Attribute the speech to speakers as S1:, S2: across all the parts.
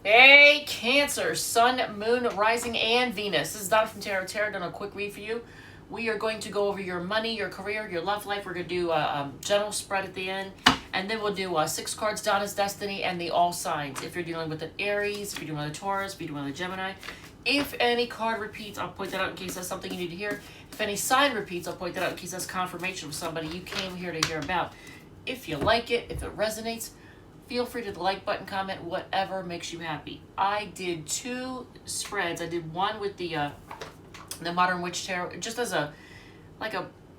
S1: Hey, Cancer, Sun, Moon, Rising, and Venus. This is Donna from Tarot. Tarot done a quick read for you. We are going to go over your money, your career, your love life. We're going to do a general spread at the end. And then we'll do 6 cards, Donna's Destiny, and the all signs. If you're dealing with an Aries, if you're dealing with a Taurus, if you're dealing with a Gemini. If any card repeats, I'll point that out in case that's something you need to hear. If any sign repeats, I'll point that out in case that's confirmation of somebody you came here to hear about. If you like it, if it resonates, feel free to hit the like button, comment, whatever makes you happy. I did 2 spreads. I did one with the Modern Witch Tarot, just as a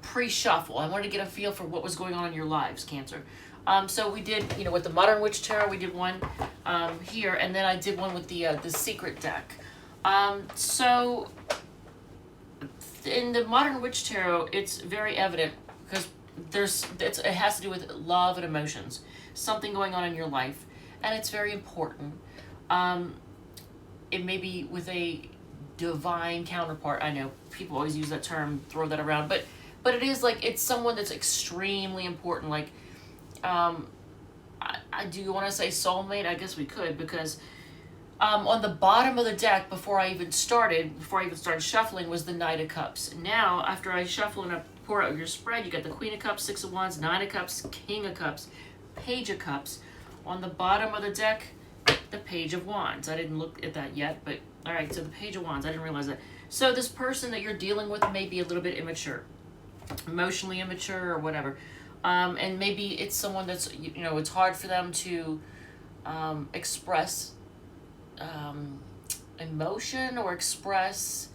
S1: pre-shuffle. I wanted to get a feel for what was going on in your lives, Cancer. So we did, with the Modern Witch Tarot, we did one here, and then I did one with the Secret deck. So in the Modern Witch Tarot, it's very evident because it has to do with love and emotions, something going on in your life, and it's very important. It may be with a divine counterpart. I know people always use that term, throw that around, but it is like it's someone that's extremely important. Like, I do want to say soulmate. I guess we could, because on the bottom of the deck before I even started shuffling was the Knight of Cups. Now, after I shuffle and I pour out your spread, you got the Queen of Cups, 6 of Wands, 9 of Cups, King of Cups, Page of Cups. On the bottom of the deck, the Page of Wands. I didn't look at that yet, but all right, so the Page of Wands, I didn't realize that. So this person that you're dealing with may be a little bit immature, emotionally immature or whatever. And maybe it's someone that's, it's hard for them to express emotion or express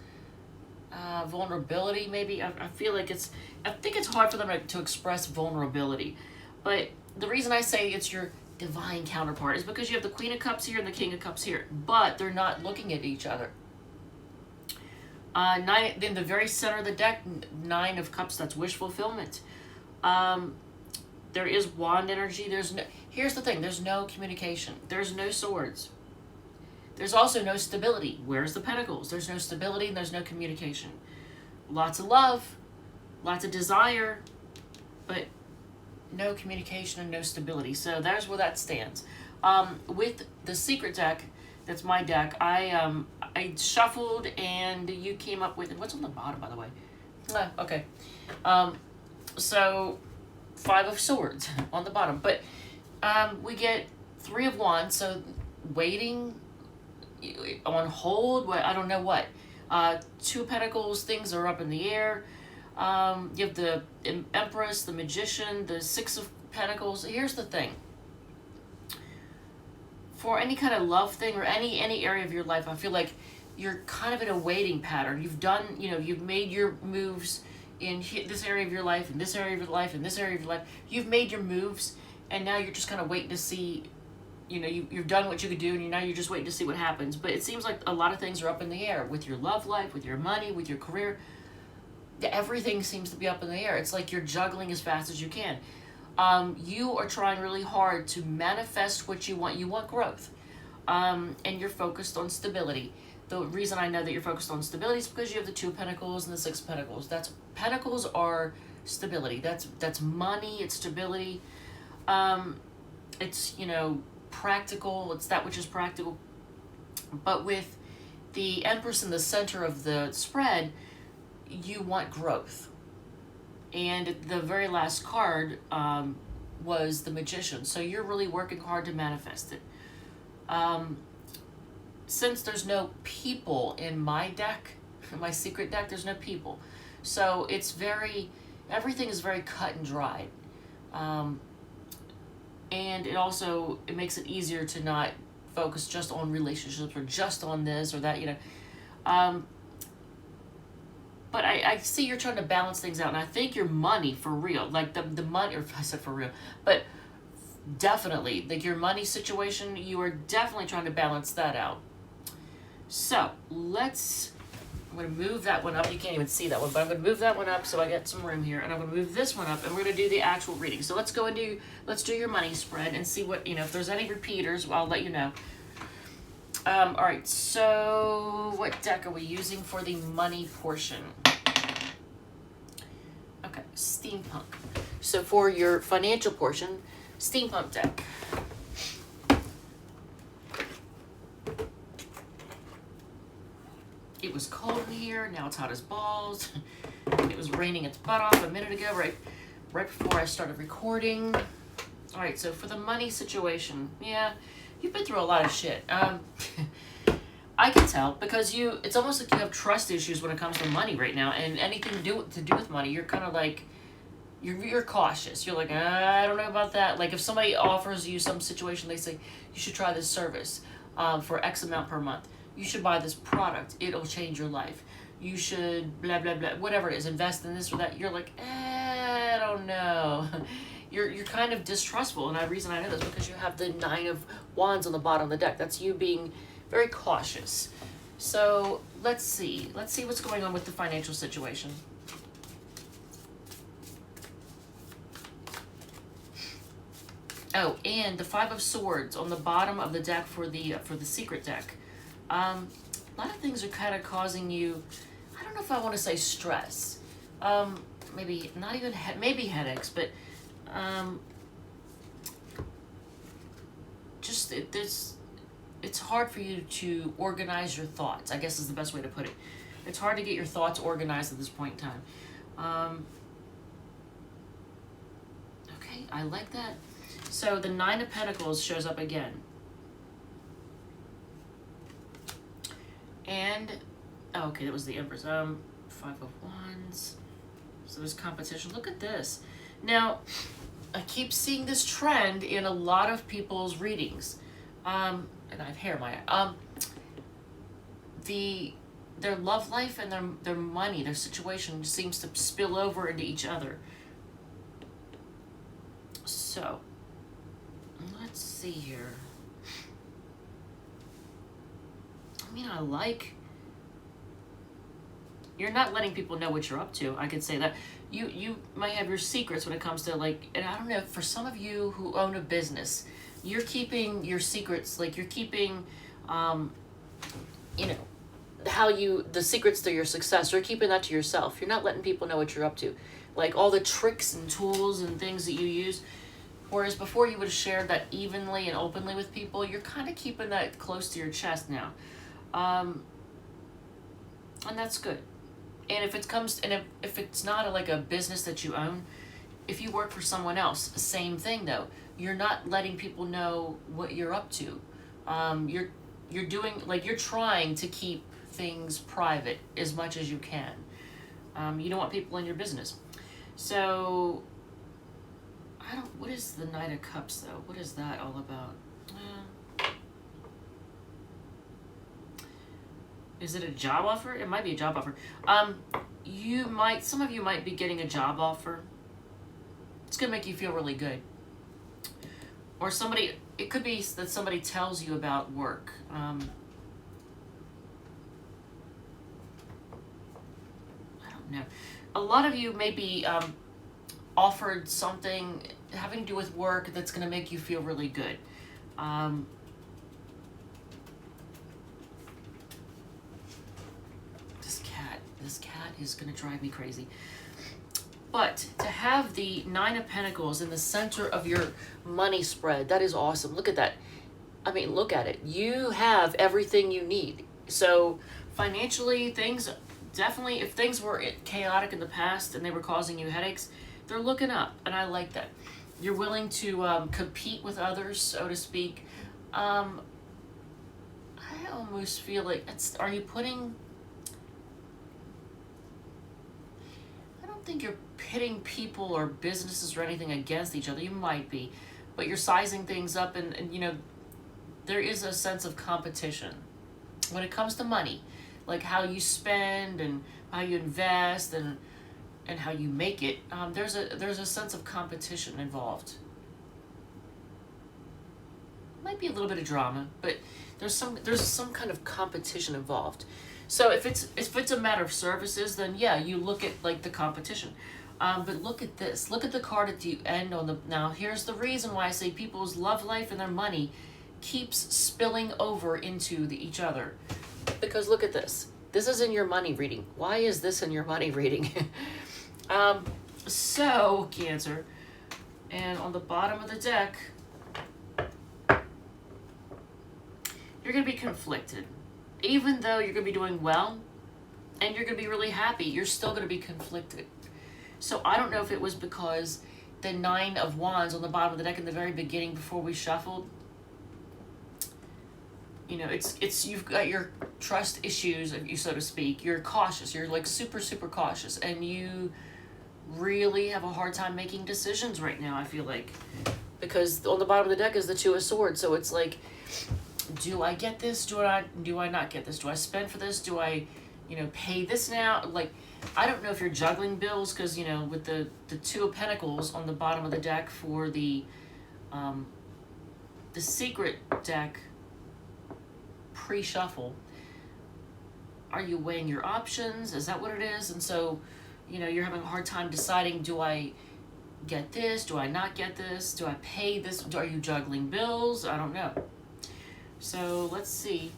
S1: vulnerability. Maybe I think it's hard for them to express vulnerability. But the reason I say it's your divine counterpart is because you have the Queen of Cups here and the King of Cups here, but they're not looking at each other. In the very center of the deck, 9 of Cups, that's wish fulfillment. There is wand energy. Here's the thing, there's no communication. There's no swords. There's also no stability. Where's the Pentacles? There's no stability and there's no communication. Lots of love, lots of desire, but no communication and no stability. So there's where that stands. With the Secret deck, that's my deck, I shuffled and you came up with, what's on the bottom, by the way? Okay. So 5 of Swords on the bottom, but we get 3 of Wands, so waiting, on hold, I don't know what. 2 of Pentacles, things are up in the air. You have the Empress, the Magician, the 6 of Pentacles. Here's the thing. For any kind of love thing or any area of your life, I feel like you're kind of in a waiting pattern. You've done, you've made your moves in this area of your life, in this area of your life, in this area of your life. You've made your moves, and now you're just kind of waiting to see, you've done what you could do, and now you're just waiting to see what happens. But it seems like a lot of things are up in the air with your love life, with your money, with your career. Everything seems to be up in the air. It's like you're juggling as fast as you can. You are trying really hard to manifest what you want. You want growth. And you're focused on stability. The reason I know that you're focused on stability is because you have the 2 of Pentacles and the 6 of Pentacles. Pentacles are stability. That's money. It's stability. It's, practical. It's that which is practical. But with the Empress in the center of the spread, you want growth. And the very last card was the Magician. So you're really working hard to manifest it. Since there's no people in my deck, my Secret deck, there's no people. So everything is very cut and dried. And it makes it easier to not focus just on relationships or just on this or that, But I see you're trying to balance things out, and I think your money, for real, like the money, or I said for real, but definitely, like your money situation, you are definitely trying to balance that out. So, I'm going to move that one up. You can't even see that one, but I'm going to move that one up so I get some room here, and I'm going to move this one up, and we're going to do the actual reading. So let's do your money spread and see what, if there's any repeaters, I'll let you know. All right, so what deck are we using for the money portion? Okay, Steampunk. So for your financial portion, Steampunk deck. It was cold in here, now it's hot as balls. It was raining its butt off a minute ago, right before I started recording. All right, so for the money situation, yeah, you've been through a lot of shit. I can tell because it's almost like you have trust issues when it comes to money right now, and anything to do with money, you're kind of like, you're cautious. You're like, I don't know about that. Like if somebody offers you some situation, they say, you should try this service for X amount per month. You should buy this product. It'll change your life. You should blah, blah, blah, whatever it is, invest in this or that. You're like, I don't know. You're kind of distrustful. And the reason I know this is because you have the 9 of Wands on the bottom of the deck. That's you being very cautious. So let's see what's going on with the financial situation. Oh, and the 5 of Swords on the bottom of the deck for the secret deck. A lot of things are kind of causing you, I don't know if I want to say stress. Maybe not even, maybe headaches, but just it's hard for you to organize your thoughts, I guess is the best way to put it. It's hard to get your thoughts organized at this point in time. Okay, I like that. So the 9 of Pentacles shows up again. And, oh, okay, that was the Empress. 5 of Wands. So there's competition. Look at this. Now, I keep seeing this trend in a lot of people's readings. And I have hair in my eye. Their love life and their money, their situation seems to spill over into each other. So, let's see here. I mean, you're not letting people know what you're up to. I could say that. You might have your secrets when it comes to like, and I don't know, for some of you who own a business, you're keeping your secrets, like you're keeping, you know, the secrets to your success, you're keeping that to yourself. You're not letting people know what you're up to. Like all the tricks and tools and things that you use. Whereas before you would have shared that evenly and openly with people, you're kind of keeping that close to your chest now. And that's good. And if it's not like a business that you own, if you work for someone else, same thing though. You're not letting people know what you're up to. You're doing, like, you're trying to keep things private as much as you can. You don't want people in your business. So, what is the Knight of Cups though? What is that all about? Is it a job offer? It might be a job offer. Some of you might be getting a job offer. It's gonna make you feel really good. Or it could be that somebody tells you about work. I don't know. A lot of you may be offered something having to do with work that's gonna make you feel really good. This cat is going to drive me crazy. But to have the 9 of Pentacles in the center of your money spread, that is awesome. Look at that. I mean, look at it. You have everything you need. So financially, things definitely, if things were chaotic in the past and they were causing you headaches, they're looking up. And I like that. You're willing to compete with others, so to speak. I almost feel like, are you putting... I don't think you're pitting people or businesses or anything against each other. You might be, but you're sizing things up, and you know, there is a sense of competition when it comes to money, like how you spend and how you invest and how you make it. There's a sense of competition involved. Might be a little bit of drama, but there's some kind of competition involved. So if it's a matter of services, then yeah, you look at like the competition. But look at this. Look at the card at the end on the... Now, here's the reason why I say people's love life and their money keeps spilling over into each other. Because look at this. This is in your money reading. Why is this in your money reading? So, Cancer. And on the bottom of the deck, you're going to be conflicted. Even though you're going to be doing well, and you're going to be really happy. You're still going to be conflicted. So I don't know if it was because the Nine of Wands on the bottom of the deck in the very beginning before we shuffled, you know, it's you've got your trust issues, so to speak. You're cautious. You're like super, super cautious, and you really have a hard time making decisions right now, I feel like, because on the bottom of the deck is the Two of Swords. So it's like, do I get this? Do I not get this? Do I spend for this? Do I, you know, pay this now? Like, I don't know if you're juggling bills, because, you know, with the Two of Pentacles on the bottom of the deck for the secret deck pre-shuffle, are you weighing your options? Is that what it is? And so, you know, you're having a hard time deciding, do I get this? Do I not get this? Do I pay this? Are you juggling bills? I don't know. So let's see.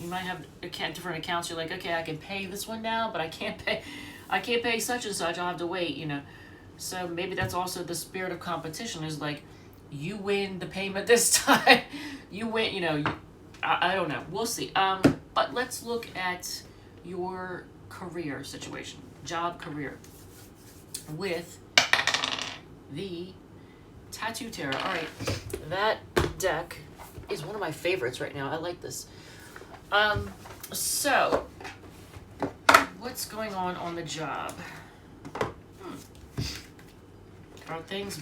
S1: You might have different accounts. You're like, okay, I can pay this one now, but I can't pay such and such. I'll have to wait, you know. So maybe that's also the spirit of competition, is like, you win the payment this time. You win, you know. I don't know. We'll see. But let's look at your career situation, job, career, with the Tattoo Tarot. All right, that deck is one of my favorites right now. I like this. So what's going on the job? Are things,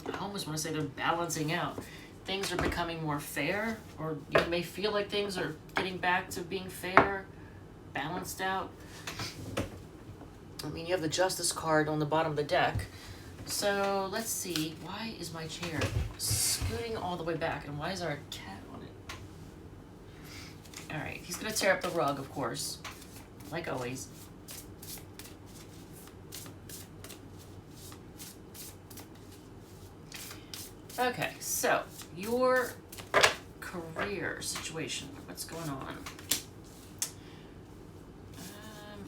S1: I almost want to say they're balancing out. Things are becoming more fair, or you may feel like things are getting back to being fair, balanced out. I mean, you have the Justice card on the bottom of the deck. So let's see, why is my chair scooting all the way back, and why is our cat on it? All right, he's gonna tear up the rug, of course, like always. Okay, so your career situation, what's going on?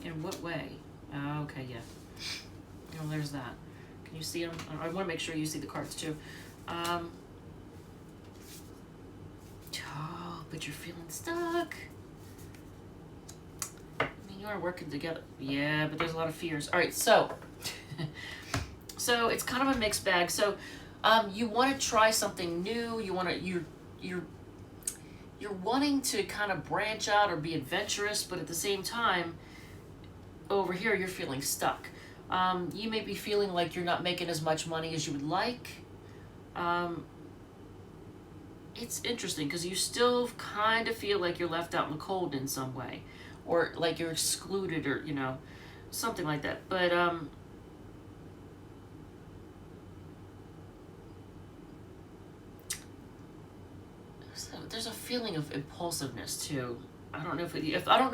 S1: In what way? Oh, okay, yeah. Oh, there's that. Can you see them? I want to make sure you see the cards too. Oh, but you're feeling stuck. I mean, you are working together. Yeah, but there's a lot of fears. All right, so so it's kind of a mixed bag. So you want to try something new. You want to you're wanting to kind of branch out or be adventurous, but at the same time, over here you're feeling stuck. You may be feeling like you're not making as much money as you would like. It's interesting because you still kind of feel like you're left out in the cold in some way, or like you're excluded, or, you know, something like that. But there's a feeling of impulsiveness too. I don't know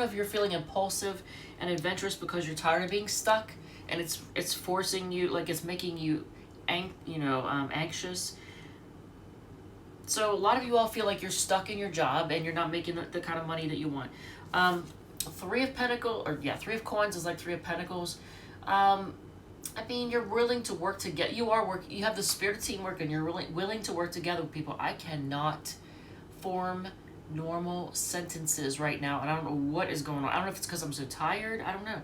S1: if you're feeling impulsive and adventurous because you're tired of being stuck, and it's forcing you, like it's making you anxious. So a lot of you all feel like you're stuck in your job and you're not making the kind of money that you want. Three of Coins is like Three of Pentacles. I mean, you're willing to work together. You have the spirit of teamwork, and you're willing to work together with people. I cannot form normal sentences right now, and I don't know what is going on. I don't know if it's because I'm so tired. I don't know.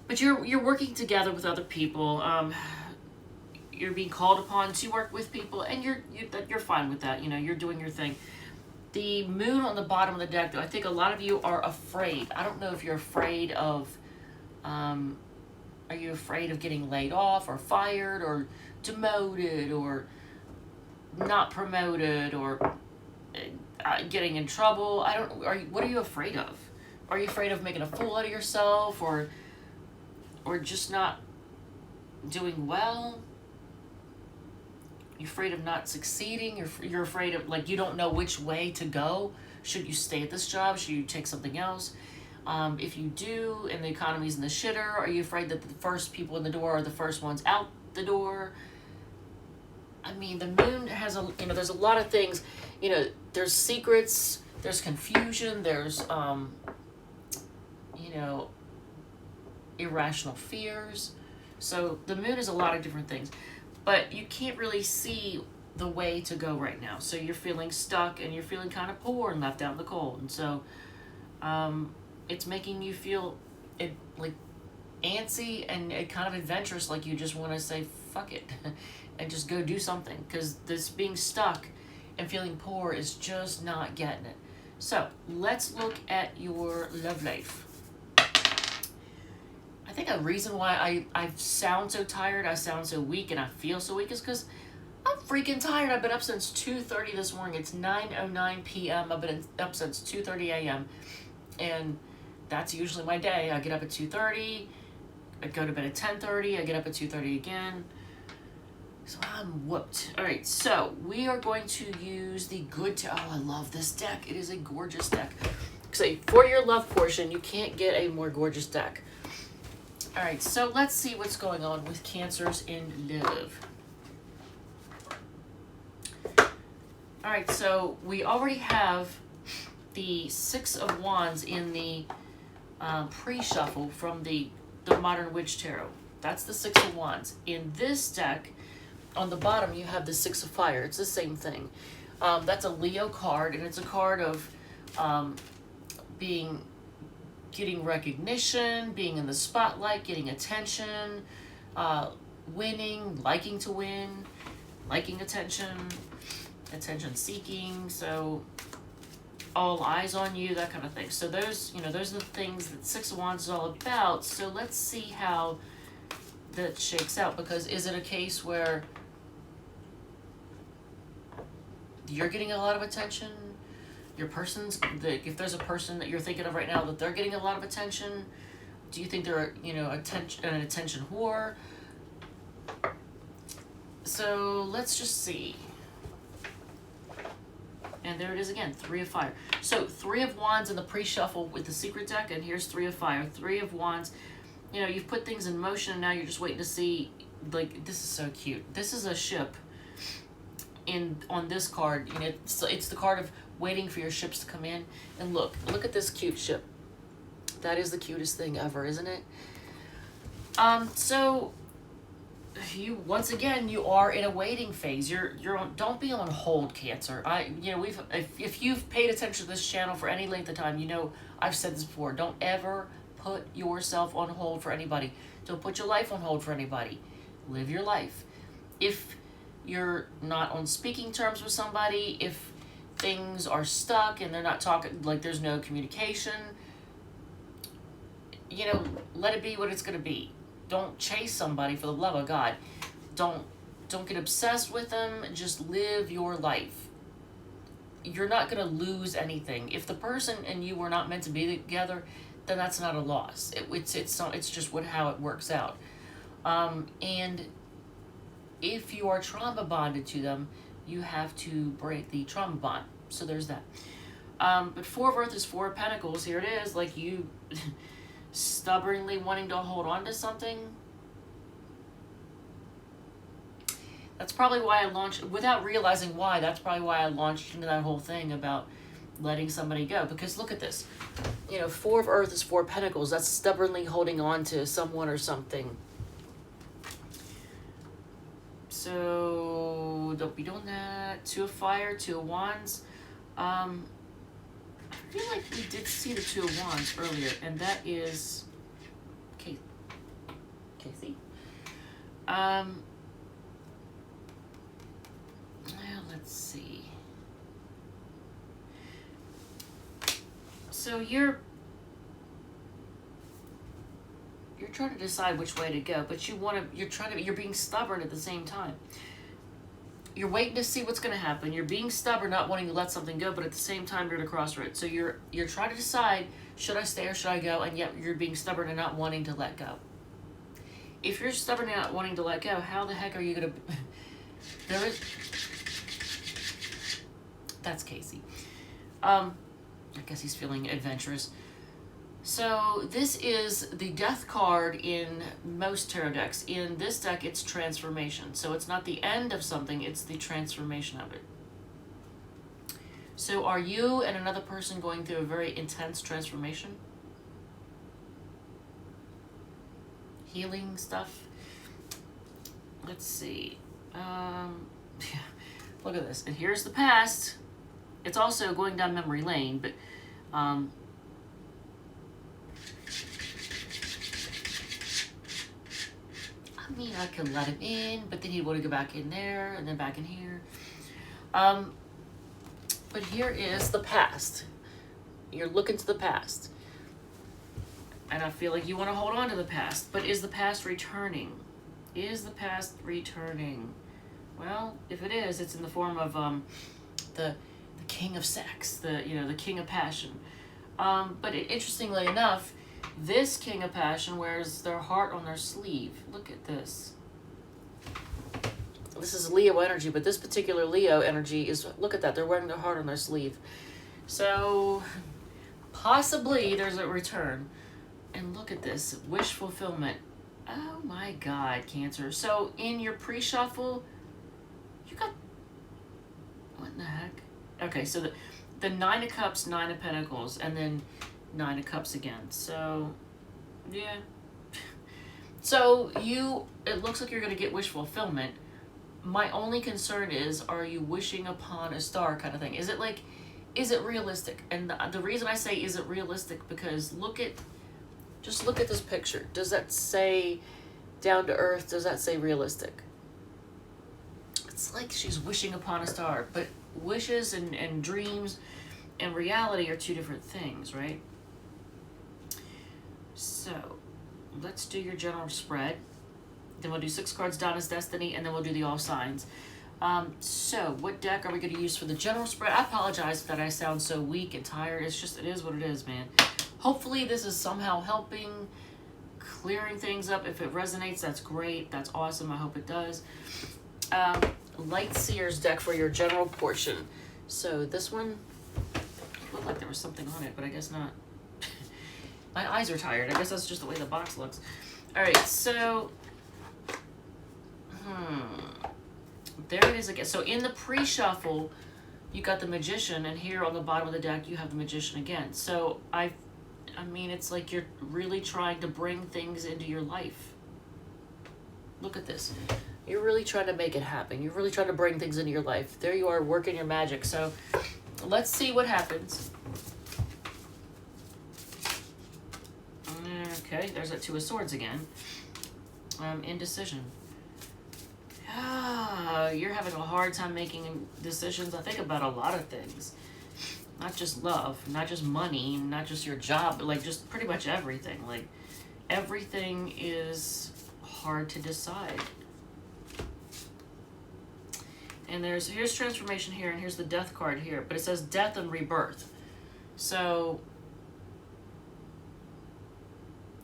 S1: But you're working together with other people. You're being called upon to work with people, and you're fine with that. You know, you're doing your thing. The moon on the bottom of the deck, though, I think a lot of you are afraid. I don't know if you're afraid of, are you afraid of getting laid off or fired or demoted or not promoted or getting in trouble? What are you afraid of? Are you afraid of making a fool out of yourself, or just not doing well? You're afraid of not succeeding. You're afraid of, like, you don't know which way to go. Should you stay at this job? Should you take something else? If you do, and the economy's in the shitter, are you afraid that the first people in the door are the first ones out the door? I mean, the moon has there's a lot of things. You know, there's secrets, there's confusion, there's irrational fears. So the moon is a lot of different things, but you can't really see the way to go right now. So you're feeling stuck, and you're feeling kind of poor and left out in the cold. And so It's making you feel like antsy and kind of adventurous, like you just want to say fuck it and just go do something, because this being stuck and feeling poor is just not getting it. So let's look at your love life. I think a reason why I sound so tired, I sound so weak, and I feel so weak is because I'm freaking tired. I've been up since 2:30 this morning. It's 9:09 p.m. I've been up since 2:30 a.m. And that's usually my day. I get up at 2:30. I go to bed at 10:30. I get up at 2:30 again. So I'm whooped. All right, so we are going to use the oh, I love this deck. It is a gorgeous deck. So for your love portion, you can't get a more gorgeous deck. All right, so let's see what's going on with Cancers in love. All right, so we already have the Six of Wands in the pre-shuffle from the Modern Witch Tarot. That's the Six of Wands. In this deck, on the bottom, you have the Six of Fire. It's the same thing. That's a Leo card, and it's a card of getting recognition, being in the spotlight, getting attention, winning, liking to win, liking attention, attention seeking. So all eyes on you, that kind of thing. So those are the things that Six of Wands is all about. So let's see how that shakes out, because is it a case where you're getting a lot of attention? If there's a person that you're thinking of right now that they're getting a lot of attention, do you think they're an attention whore? So let's just see. And there it is again, Three of Fire. So Three of Wands in the pre-shuffle with the secret deck, and here's Three of Fire. Three of Wands, you've put things in motion, and now you're just waiting to see, like, this is so cute. This is a ship on this card. It's the card of waiting for your ships to come in. And look at this cute ship. That is the cutest thing ever, isn't it? So once again you are in a waiting phase. Don't be on hold, Cancer. If you've paid attention to this channel for any length of time, I've said this before. Don't ever put yourself on hold for anybody. Don't put your life on hold for anybody. Live your life. If you're not on speaking terms with somebody, if things are stuck and they're not talking, like there's no communication, let it be what it's going to be. Don't chase somebody, for the love of God. Don't get obsessed with them. Just live your life. You're not going to lose anything. If the person and you were not meant to be together, then that's not a loss. It's just how it works out. And if you are trauma bonded to them, you have to break the trauma bond. So there's that. But Four of Earth is Four of Pentacles. Here it is, like you stubbornly wanting to hold on to something. That's probably why I launched, without realizing why, that's probably why I launched into that whole thing about letting somebody go. Because look at this. Four of Earth is Four of Pentacles. That's stubbornly holding on to someone or something. So don't be doing that. Two of Fire, Two of Wands. I feel like we did see the Two of Wands earlier, and that is Casey. Let's see. So you're trying to decide which way to go, but you're being stubborn at the same time. You're waiting to see what's going to happen. You're being stubborn, not wanting to let something go, but at the same time, you're at a crossroads. So you're trying to decide, should I stay or should I go? And yet you're being stubborn and not wanting to let go. If you're stubborn and not wanting to let go, how the heck are you going to... That's Casey. I guess he's feeling adventurous. So this is the Death card in most tarot decks. In this deck, it's transformation. So it's not the end of something, it's the transformation of it. So are you and another person going through a very intense transformation? Healing stuff? Let's see. Look at this. And here's the past. It's also going down memory lane, but I mean, I could let him in, but then he'd want to go back in there and then back in here. But here is the past. You're looking to the past. And I feel like you want to hold on to the past. But is the past returning? Is the past returning? Well, if it is, it's in the form of the king of sex, the king of passion. But interestingly enough, this king of passion wears their heart on their sleeve. Look at this. This is Leo energy, but this particular Leo energy is, look at that, they're wearing their heart on their sleeve. So possibly there's a return. And look at this, wish fulfillment. Oh my God, Cancer. So in your pre-shuffle, you got, what in the heck? Okay, so the Nine of Cups, Nine of Pentacles, and then Nine of Cups again. So, yeah. So it looks like you're going to get wish fulfillment. My only concern is, are you wishing upon a star kind of thing? Is it realistic? And the reason I say is it realistic, because just look at this picture. Does that say down to earth? Does that say realistic? It's like she's wishing upon a star, but wishes and dreams and reality are two different things, right? So let's do your general spread. Then we'll do 6 cards, Donna's Destiny, and then we'll do the all signs. So what deck are we going to use for the general spread? I apologize that I sound so weak and tired. It is what it is, man. Hopefully this is somehow helping, clearing things up. If it resonates, that's great. That's awesome. I hope it does. Light Seer's deck for your general portion. So this one looked like there was something on it, but I guess not. My eyes are tired. I guess that's just the way the box looks. All right, so there it is again. So in the pre-shuffle, you got the Magician, and here on the bottom of the deck, you have the Magician again. So I mean, it's like you're really trying to bring things into your life. Look at this. You're really trying to make it happen. You're really trying to bring things into your life. There you are, working your magic. So let's see what happens. Okay, there's that Two of Swords again. Indecision. You're having a hard time making decisions, I think, about a lot of things. Not just love, not just money, not just your job, but like just pretty much everything. Like everything is hard to decide. And here's transformation here, and here's the death card here, but it says death and rebirth. So,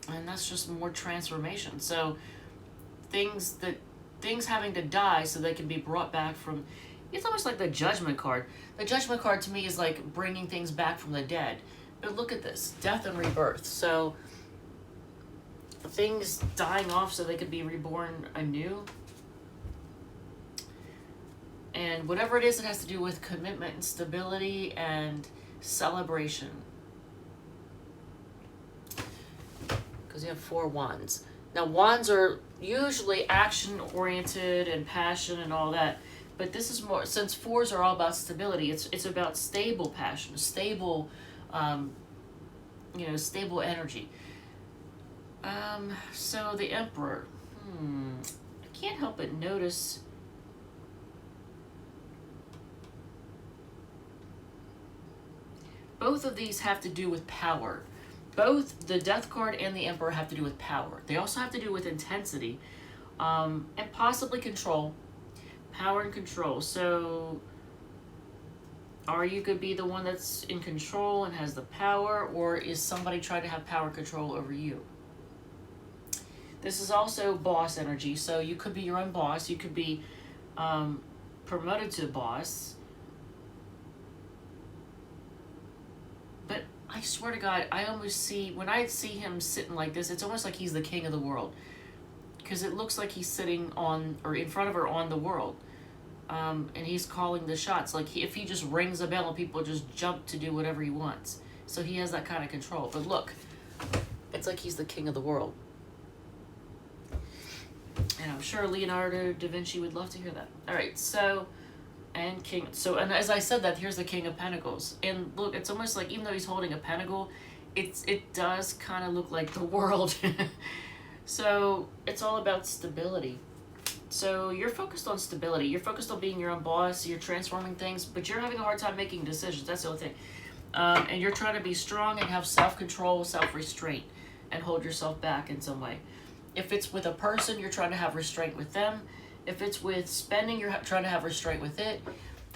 S1: and that's just more transformation. So things having to die so they can be brought back from, it's almost like the Judgment card. The Judgment card to me is like bringing things back from the dead. But look at this, death and rebirth. So things dying off so they could be reborn anew. And whatever it is, it has to do with commitment and stability and celebration. Because you have 4 wands. Now, wands are usually action-oriented and passion and all that. But this is more, since 4s are all about stability, it's about stable passion, stable, stable energy. So the Emperor. I can't help but notice. Both of these have to do with power. Both the Death card and the Emperor have to do with power. They also have to do with intensity, and possibly control. Power and control. So, are you going to be the one that's in control and has the power, or is somebody trying to have power control over you? This is also boss energy, so you could be your own boss. You could be promoted to boss. But I swear to God, I almost see, when I see him sitting like this, it's almost like he's the king of the world. Because it looks like he's sitting on, or in front of her on the world. And he's calling the shots. Like, if he just rings a bell, people just jump to do whatever he wants. So he has that kind of control. But look, it's like he's the king of the world. And I'm sure Leonardo da Vinci would love to hear that. All right, so, and king. So, and as I said that, here's the King of Pentacles. And look, it's almost like, even though he's holding a pentacle, it does kind of look like the world. So it's all about stability. So you're focused on stability. You're focused on being your own boss. You're transforming things, but you're having a hard time making decisions. That's the only thing. And you're trying to be strong and have self-control, self-restraint, and hold yourself back in some way. If it's with a person, you're trying to have restraint with them. If it's with spending, you're trying to have restraint with it.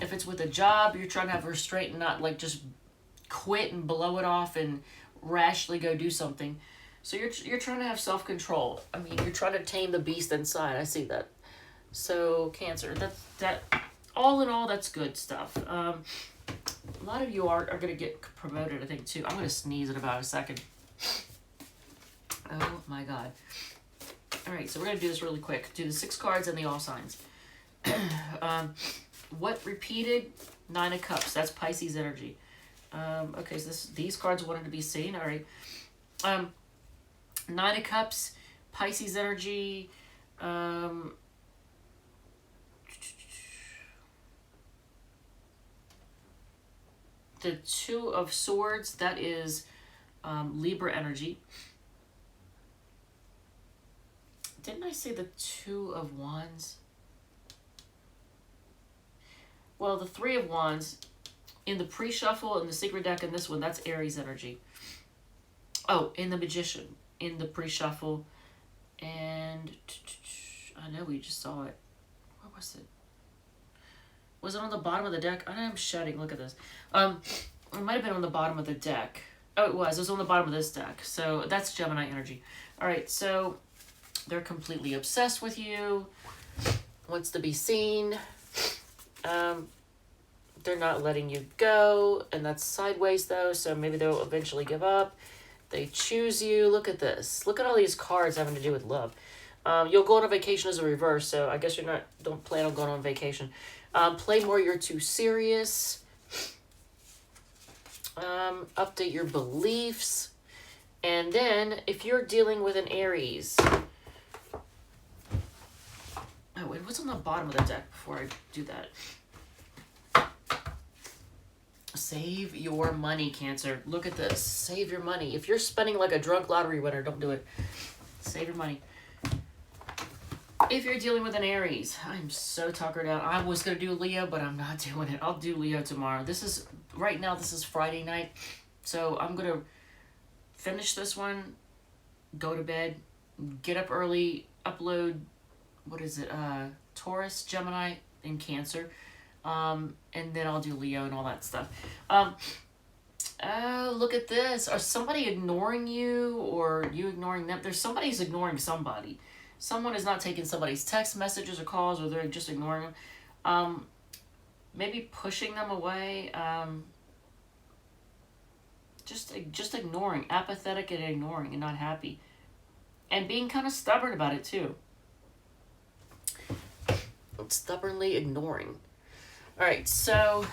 S1: If it's with a job, you're trying to have restraint and not like just quit and blow it off and rashly go do something. So you're trying to have self-control. I mean, you're trying to tame the beast inside. I see that. So Cancer, that all in all, that's good stuff. A lot of you are going to get promoted, I think, too. I'm going to sneeze in about a second. Oh my God. All right, so we're going to do this really quick. Do the 6 cards and the all signs. What repeated? 9 of Cups. That's Pisces energy. Okay, so these cards wanted to be seen. All right. 9 of Cups, Pisces energy. The 2 of Swords, that is Libra energy. Didn't I say the 2 of Wands? Well, the 3 of Wands in the pre-shuffle and the secret deck and this one, that's Aries energy. Oh, in the Magician, in the pre-shuffle, and I know we just saw it. Where was it? Was it on the bottom of the deck? I am shedding. Look at this. It might have been on the bottom of the deck. Oh, it was. It was on the bottom of this deck. So that's Gemini energy. All right. So they're completely obsessed with you. Wants to be seen. They're not letting you go, and that's sideways though. So maybe they'll eventually give up. They choose you. Look at this. Look at all these cards having to do with love. You'll go on a vacation as a reverse, so I guess don't plan on going on vacation. Play more, you're too serious. Update your beliefs. And then, if you're dealing with an Aries... Oh, wait, what's on the bottom of the deck before I do that? Save your money, Cancer. Look at this. Save your money. If you're spending like a drunk lottery winner, don't do it. Save your money. If you're dealing with an Aries, I'm so tuckered out. I was going to do Leo, but I'm not doing it. I'll do Leo tomorrow. Right now, this is Friday night. So I'm going to finish this one, go to bed, get up early, upload, Taurus, Gemini, and Cancer. And then I'll do Leo and all that stuff. Oh, look at this. Are somebody ignoring you or you ignoring them? Somebody's ignoring somebody. Someone is not taking somebody's text messages or calls, or they're just ignoring them. Maybe pushing them away. Just ignoring. Apathetic and ignoring and not happy. And being kind of stubborn about it too. Stubbornly ignoring. All right, so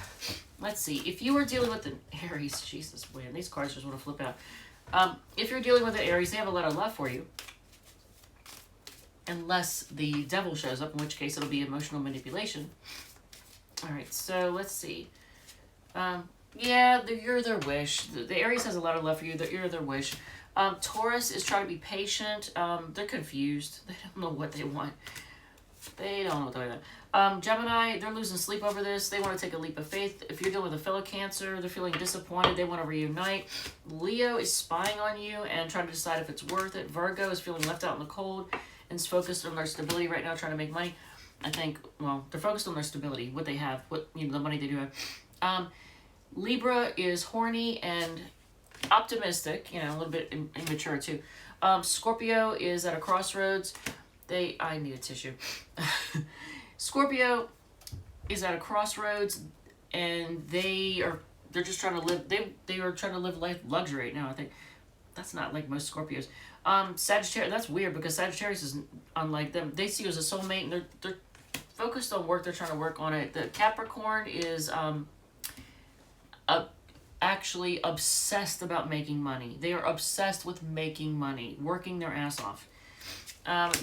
S1: let's see. If you were dealing with an Aries, Jesus, man, these cards just want to flip out. If you're dealing with an Aries, they have a lot of love for you. Unless the devil shows up, in which case it'll be emotional manipulation. All right, so let's see. Yeah, you're their wish. The Aries has a lot of love for you. You're their wish. Taurus is trying to be patient. They're confused. They don't know what they want. They don't know what they want. Gemini, they're losing sleep over this. They want to take a leap of faith. If you're dealing with a fellow Cancer, they're feeling disappointed. They want to reunite. Leo is spying on you and trying to decide if it's worth it. Virgo is feeling left out in the cold and is focused on their stability right now, trying to make money. I think, well, they're focused on their stability, what they have, the money they do have. Libra is horny and optimistic, a little bit immature too. Scorpio is at a crossroads. I need a tissue. Scorpio is at a crossroads, and they're just trying to live. They are trying to live life luxury right now. I think that's not like most Scorpios. Sagittarius. That's weird because Sagittarius is unlike them. They see you as a soulmate, and they're focused on work. They're trying to work on it. The Capricorn is actually obsessed about making money. They are obsessed with making money, working their ass off.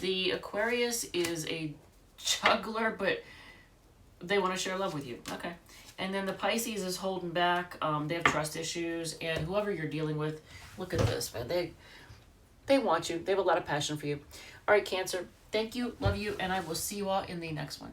S1: The Aquarius is a juggler, but they want to share love with you. Okay. And then the Pisces is holding back. They have trust issues, and whoever you're dealing with, look at this, man. They want you. They have a lot of passion for you. All right, Cancer. Thank you. Love you. And I will see you all in the next one.